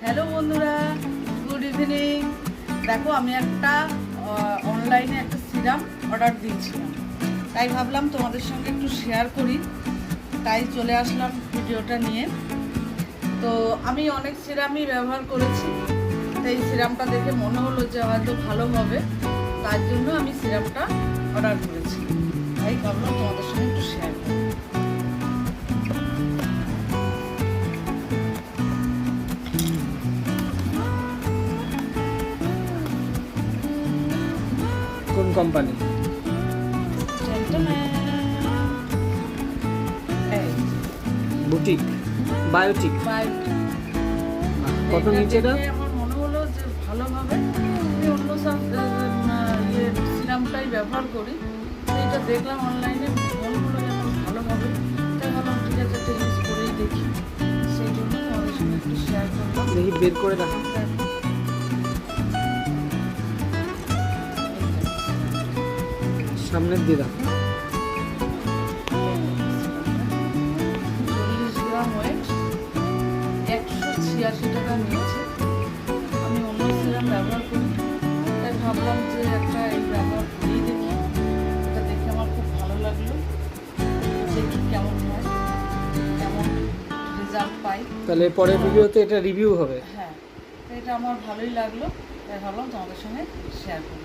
Hello বন্ধুরা, good evening. দেখো, আমি একটা অনলাইনে একটা সিরাম অর্ডার দিয়েছিলাম, তাই ভাবলাম তোমাদের সঙ্গে একটু শেয়ার করি, তাই চলে আসলাম ভিডিওটা নিয়ে। তো আমি অনেক সিরামই ব্যবহার করেছি, তাই সিরামটা দেখে মনে হলো যে হয়তো ভালো হবে, তার জন্য আমি সিরামটা অর্ডার করেছি, তাই ভাবলাম তোমাদের সঙ্গে একটু শেয়ার করি। কোন কোম্পানি? Boutique Biotique. কত নিচে এটা? আমার মনে হলো যে ভালোভাবে আমি অন্য সব সিরামটাই ব্যবহার করি, তো এটা দেখলাম অনলাইনে, মনে হলো যেন ভালোভাবে, তাই ভাবলাম ঠিক আছে একটা ইউজ করেই দেখি, সেই জন্য তোমাদের সঙ্গে একটু শেয়ার করলাম। দেখি বের করে দেখো, সামনের দিয়ে দেখো। 40 গ্রাম ওয়েট, 186 টাকা নিয়েছে। আমি অন্য সিরাম ব্যবহার করি, তাই ভাবলাম যে একটা এই ব্যবহার করেই দেখি, এটা দেখে আমার খুব ভালো লাগলো, দেখি কেমন হয়, কেমন রেজাল্ট পাই। তাহলে পরের ভিডিওতে এটা রিভিউ হবে। হ্যাঁ, তো এটা আমার ভালোই লাগলো, তাই ভাবলাম তোমাদের সঙ্গে শেয়ার করি।